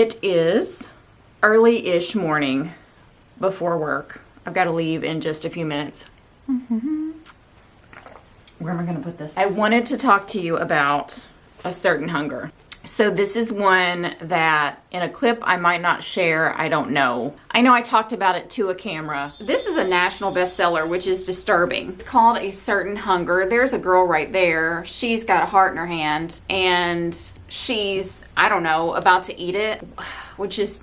It is early-ish morning before work. I've got to leave in just a few minutes. Where am I going to put this? I wanted to talk to you about a certain hunger. So this is one that in a clip I might not share. I don't know. I know I talked about it to a camera. This is a national bestseller, which is disturbing. It's called A Certain Hunger. There's a girl right there. She's got a heart in her hand and she's, I don't know, about to eat it, which is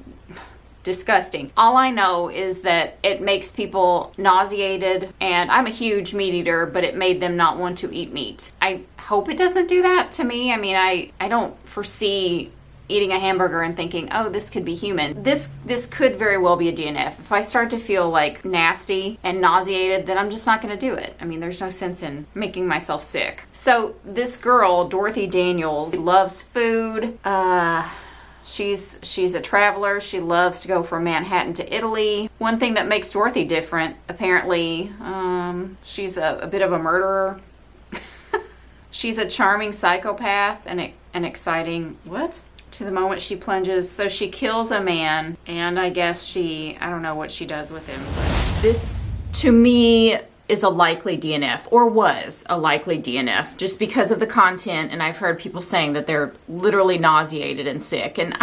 disgusting. All I know is that it makes people nauseated, and I'm a huge meat eater, but it made them not want to eat meat. I hope it doesn't do that to me. I mean, I don't foresee eating a hamburger and thinking, oh, this could be human. This could very well be a DNF. If I start to feel like nasty and nauseated, then I'm just not going to do it. I mean, there's no sense in making myself sick. So this girl, Dorothy Daniels, loves food. She's a traveler. She loves to go from Manhattan to Italy. One thing that makes Dorothy different, apparently, she's a bit of a murderer. She's a charming psychopath and an exciting, what? To the moment she plunges. So she kills a man, and I guess I don't know what she does with him. But this, to me, is a likely DNF, or was a likely DNF, just because of the content, and I've heard people saying that they're literally nauseated and sick, and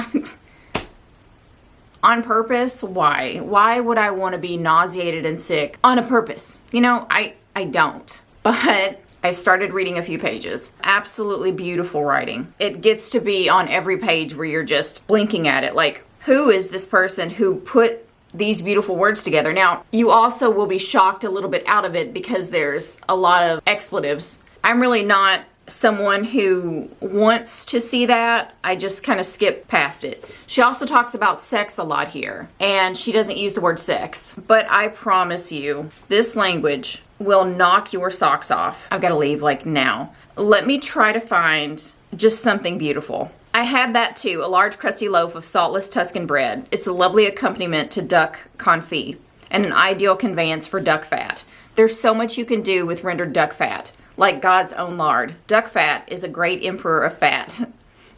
on purpose, why? Why would I want to be nauseated and sick on a purpose? You know, I don't. But I started reading a few pages. Absolutely beautiful writing. It gets to be on every page where you're just blinking at it, like, who is this person who put these beautiful words together? Now, you also will be shocked a little bit out of it because there's a lot of expletives. I'm really not someone who wants to see that. I just kind of skip past it. She also talks about sex a lot here, and she doesn't use the word sex. But I promise you, this language will knock your socks off. I've got to leave like now. Let me try to find just something beautiful. I had that too, a large crusty loaf of saltless Tuscan bread. It's a lovely accompaniment to duck confit and an ideal conveyance for duck fat. There's so much you can do with rendered duck fat, like God's own lard. Duck fat is a great emperor of fat,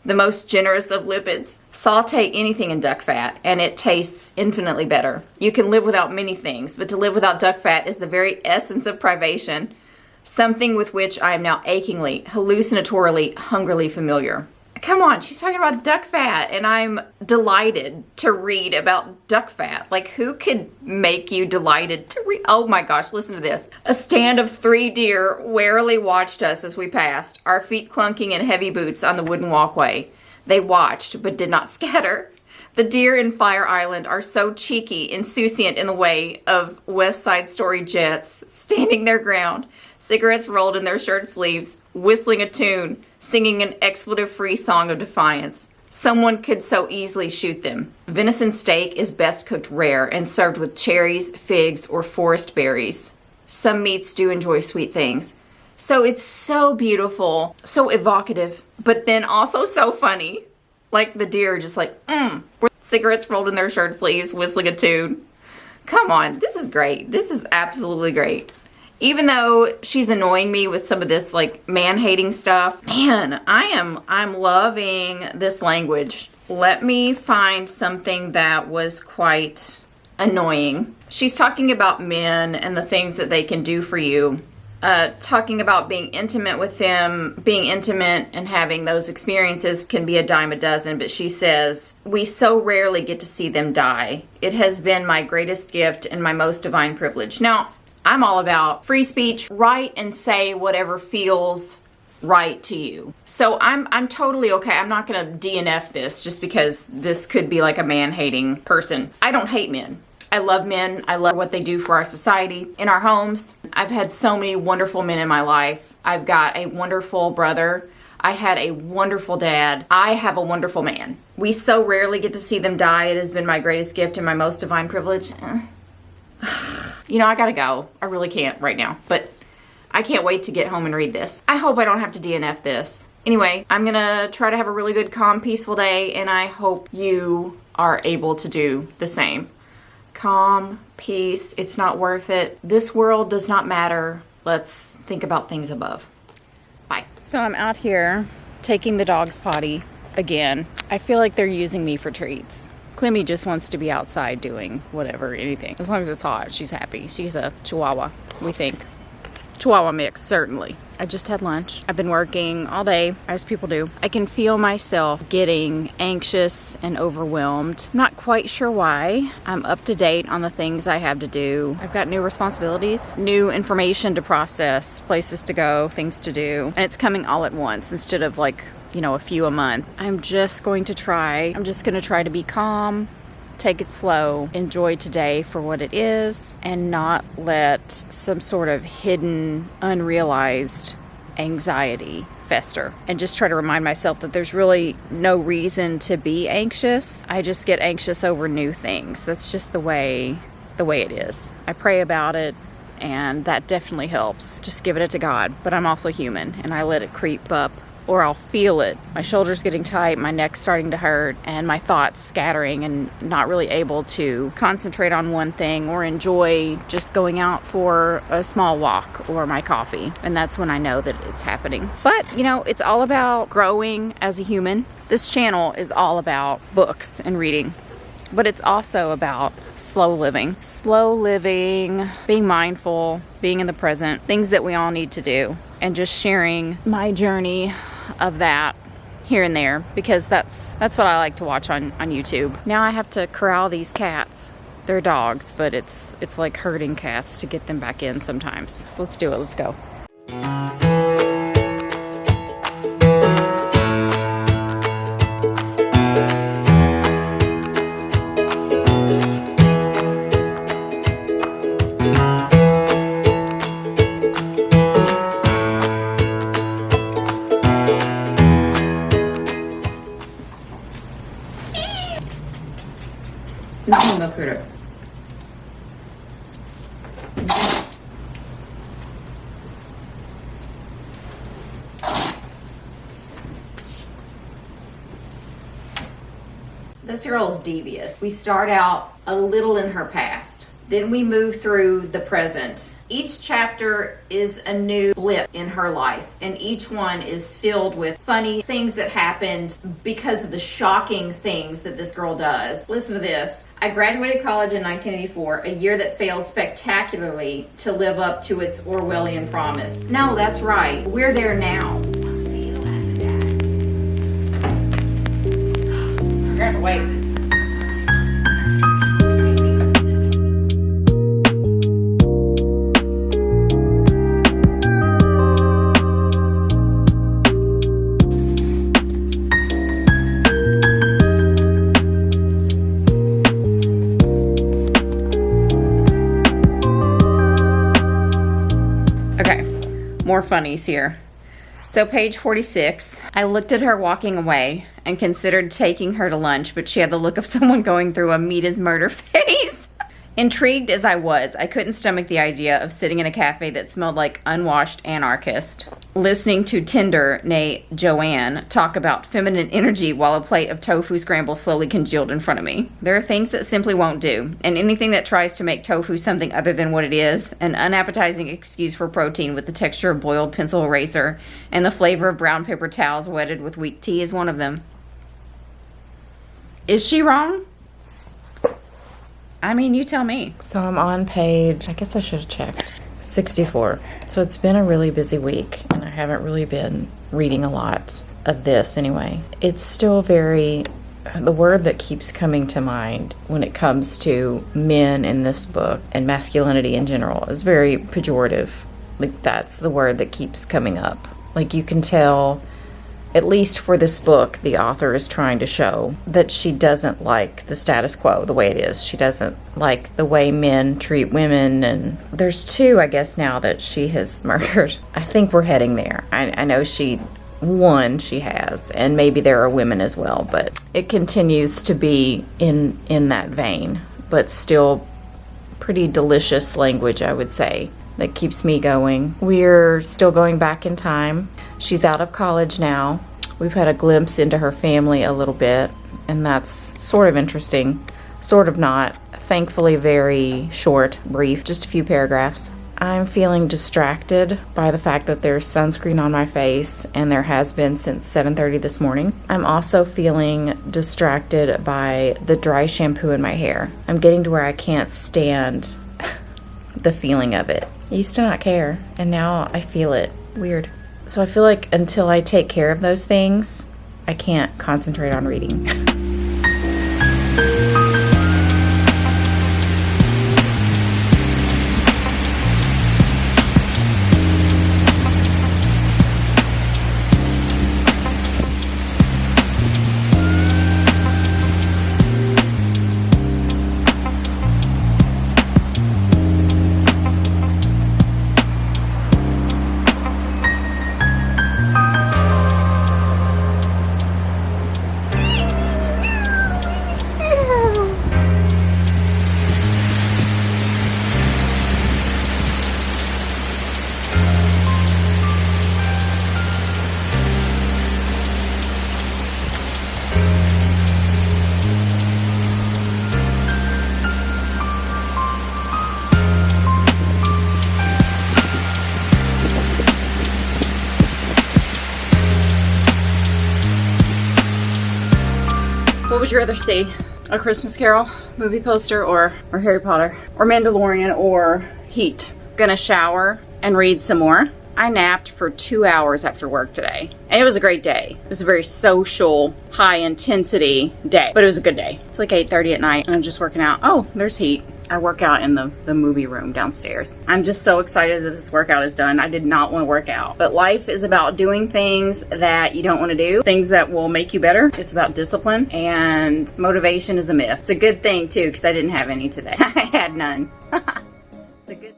the most generous of lipids. Saute anything in duck fat and it tastes infinitely better. You can live without many things, but to live without duck fat is the very essence of privation, something with which I am now achingly, hallucinatorily, hungrily familiar. Come on, she's talking about duck fat, and I'm delighted to read about duck fat. Like, who could make you delighted to read? Oh my gosh, listen to this. A stand of 3 deer warily watched us as we passed, our feet clunking in heavy boots on the wooden walkway. They watched, but did not scatter. The deer in Fire Island are so cheeky, insouciant in the way of West Side Story jets, standing their ground, cigarettes rolled in their shirt sleeves, whistling a tune, singing an expletive-free song of defiance. Someone could so easily shoot them. Venison steak is best cooked rare and served with cherries, figs, or forest berries. Some meats do enjoy sweet things. So it's so beautiful, so evocative, but then also so funny. Like the deer just like, with cigarettes rolled in their shirt sleeves, whistling a tune. Come on, this is great. This is absolutely great. Even though she's annoying me with some of this like man-hating stuff, man, I'm loving this language. Let me find something that was quite annoying. She's talking about men and the things that they can do for you. Talking about being intimate with them, being intimate and having those experiences can be a dime a dozen, but she says, we so rarely get to see them die. It has been my greatest gift and my most divine privilege. Now, I'm all about free speech, write and say whatever feels right to you. So I'm totally okay. I'm not going to DNF this just because this could be like a man-hating person. I don't hate men. I love men. I love what they do for our society, in our homes. I've had so many wonderful men in my life. I've got a wonderful brother. I had a wonderful dad. I have a wonderful man. We so rarely get to see them die. It has been my greatest gift and my most divine privilege. You know, I gotta go. I really can't right now, but I can't wait to get home and read this. I hope I don't have to DNF this. Anyway, I'm gonna try to have a really good, calm, peaceful day, and I hope you are able to do the same. Calm, peace, it's not worth it. This world does not matter. Let's think about things above. Bye. So I'm out here taking the dog's potty, again. I feel like they're using me for treats. Clemmy just wants to be outside doing whatever, anything. As long as it's hot, she's happy. She's a Chihuahua, we think. Chihuahua mix, certainly. I just had lunch. I've been working all day, as people do. I can feel myself getting anxious and overwhelmed. I'm not quite sure why. I'm up to date on the things I have to do. I've got new responsibilities, new information to process, places to go, things to do. And it's coming all at once instead of like, a few a month. I'm just going to try to be calm, take it slow, enjoy today for what it is, and not let some sort of hidden, unrealized anxiety fester. And just try to remind myself that there's really no reason to be anxious. I just get anxious over new things. That's just the way it is. I pray about it, and that definitely helps. Just giving it to God. But I'm also human, and I let it creep up, or I'll feel it. My shoulders getting tight, my neck's starting to hurt, and my thoughts scattering and not really able to concentrate on one thing or enjoy just going out for a small walk or my coffee. And that's when I know that it's happening. But, it's all about growing as a human. This channel is all about books and reading. But it's also about slow living, being mindful, being in the present, things that we all need to do, and just sharing my journey of that here and there, because that's what I like to watch on YouTube. Now I have to corral these cats. They're dogs, but it's like herding cats to get them back in sometimes. So let's do it. Let's go. This girl's devious. We start out a little in her past. Then we move through the present. Each chapter is a new blip in her life, and each one is filled with funny things that happened because of the shocking things that this girl does. Listen to this. I graduated college in 1984, a year that failed spectacularly to live up to its Orwellian promise. No, that's right. We're there now. You're gonna have to wait. More funnies here. So page 46, I looked at her walking away and considered taking her to lunch, but she had the look of someone going through a meat is murder phase. Intrigued as I was, I couldn't stomach the idea of sitting in a cafe that smelled like unwashed anarchist, listening to Tinder, nay Joanne, talk about feminine energy while a plate of tofu scramble slowly congealed in front of me. There are things that simply won't do, and anything that tries to make tofu something other than what it is, an unappetizing excuse for protein with the texture of boiled pencil eraser and the flavor of brown paper towels wetted with weak tea, is one of them. Is she wrong? I mean, you tell me. So I'm on page, I guess I should have checked, 64. So it's been a really busy week, and I haven't really been reading a lot of this anyway. It's still the word that keeps coming to mind when it comes to men in this book and masculinity in general is very pejorative. Like, that's the word that keeps coming up. Like, you can tell, at least for this book, the author is trying to show that she doesn't like the status quo the way it is. She doesn't like the way men treat women. And there's 2, I guess, now that she has murdered. I think we're heading there. I know she has, and maybe there are women as well, but it continues to be in that vein, but still pretty delicious language, I would say, that keeps me going. We're still going back in time. She's out of college now. We've had a glimpse into her family a little bit, and that's sort of interesting, sort of not. Thankfully very short, brief, just a few paragraphs. I'm feeling distracted by the fact that there's sunscreen on my face, and there has been since 7:30 this morning. I'm also feeling distracted by the dry shampoo in my hair. I'm getting to where I can't stand the feeling of it. I used to not care, and now I feel it. Weird. So I feel like until I take care of those things, I can't concentrate on reading. What would you rather see? A Christmas Carol movie poster, or Harry Potter, or Mandalorian, or Heat? Gonna shower and read some more. I napped for 2 hours after work today, and it was a great day. It was a very social, high intensity day, but it was a good day. It's like 8:30 at night, and I'm just working out. Oh, there's Heat. I work out in the movie room downstairs. I'm just so excited that this workout is done. I did not want to work out. But life is about doing things that you don't want to do, things that will make you better. It's about discipline, and motivation is a myth. It's a good thing too, because I didn't have any today. I had none. It's a good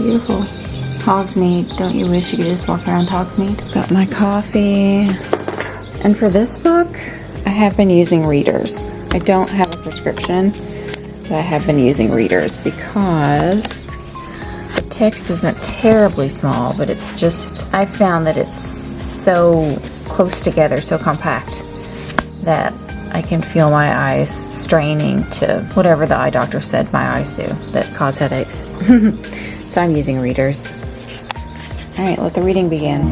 beautiful. Hogsmeade. Don't you wish you could just walk around Hogsmeade? Got my coffee. And for this book, I have been using readers. I don't have a prescription, but I have been using readers because the text isn't terribly small, but it's just, I found that it's so close together, so compact, that I can feel my eyes straining to whatever the eye doctor said my eyes do that cause headaches. So I'm using readers. All right, let the reading begin.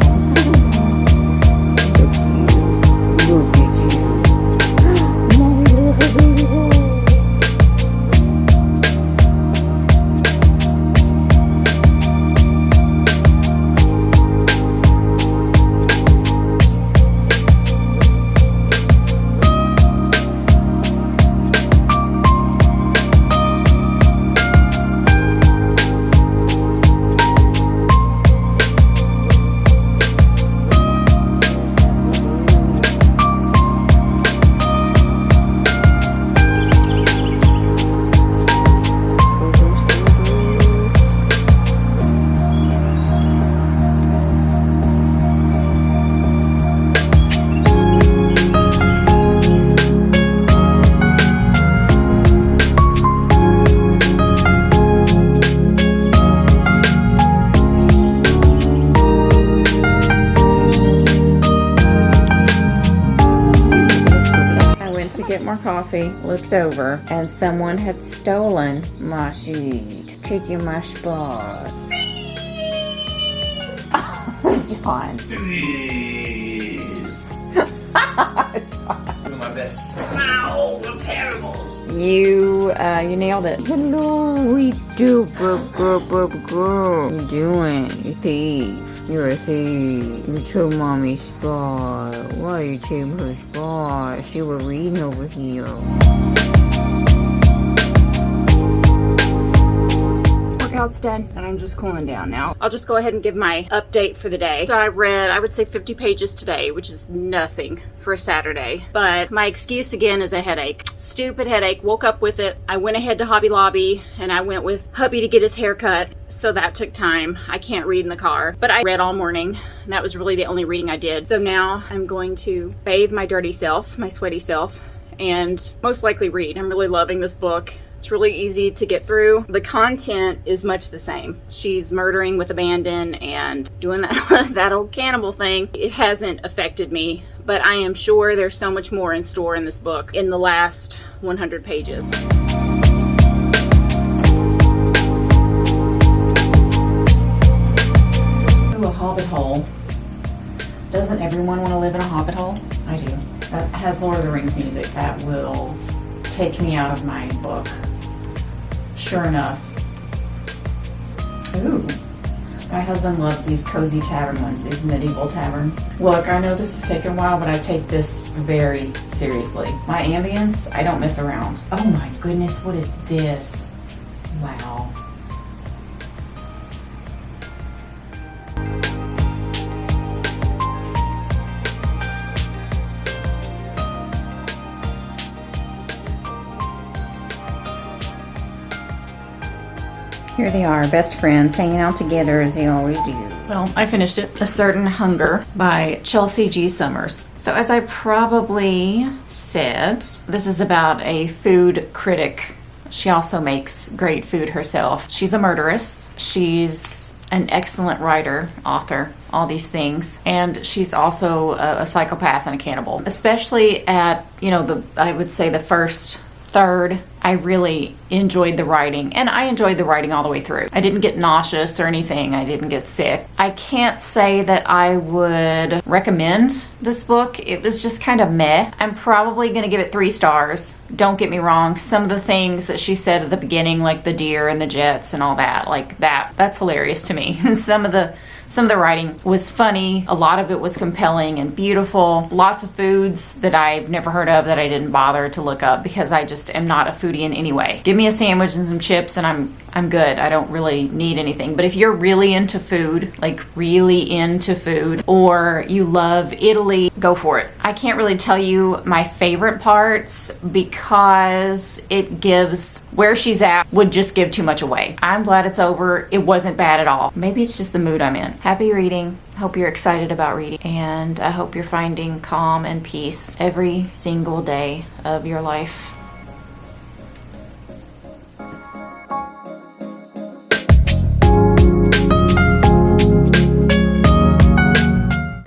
Get more coffee, looked over, and someone had stolen my seat, taking my spot. Oh, John. Doing my best. Ow, I'm terrible. You nailed it. Hello, we do, girl. You doing? You thief. You're a thief. You took mommy's spot. Why you take her spot? She was reading over here. Workout's done, and I'm just cooling down now. I'll just go ahead and give my update for the day. So I read, I would say 50 pages today, which is nothing for a Saturday. But my excuse again is a headache. Stupid headache. Woke up with it. I went ahead to Hobby Lobby, and I went with hubby to get his hair cut. So that took time. I can't read in the car. But I read all morning, and that was really the only reading I did. So now I'm going to bathe my dirty self, my sweaty self, and most likely read. I'm really loving this book. It's really easy to get through. The content is much the same. She's murdering with abandon and doing that, that old cannibal thing. It hasn't affected me, but I am sure there's so much more in store in this book in the last 100 pages. Ooh, a hobbit hole. Doesn't everyone want to live in a hobbit hole? I do. That has Lord of the Rings music. That will take me out of my book. Sure enough. Ooh. My husband loves these cozy tavern ones, these medieval taverns. Look, I know this is taking a while, but I take this very seriously. My ambience, I don't mess around. Oh my goodness, what is this? Wow. Here they are, best friends, hanging out together as they always do. Well, I finished it. A Certain Hunger by Chelsea G. Summers. So as I probably said, this is about a food critic. She also makes great food herself. She's a murderess. She's an excellent writer, author, all these things. And she's also a psychopath and a cannibal. Especially at, I would say the first third, I really enjoyed the writing, and I enjoyed the writing all the way through. I didn't get nauseous or anything. I didn't get sick. I can't say that I would recommend this book. It was just kind of meh. I'm probably going to give it 3 stars. Don't get me wrong. Some of the things that she said at the beginning, like the deer and the jets and all that, that's hilarious to me. Some of the writing was funny. A lot of it was compelling and beautiful. Lots of foods that I've never heard of that I didn't bother to look up because I just am not a foodie in any way. Give me a sandwich and some chips and I'm good. I don't really need anything. But if you're really into food, or you love Italy, go for it. I can't really tell you my favorite parts because where she's at would just give too much away. I'm glad it's over. It wasn't bad at all. Maybe it's just the mood I'm in. Happy reading. Hope you're excited about reading. And I hope you're finding calm and peace every single day of your life.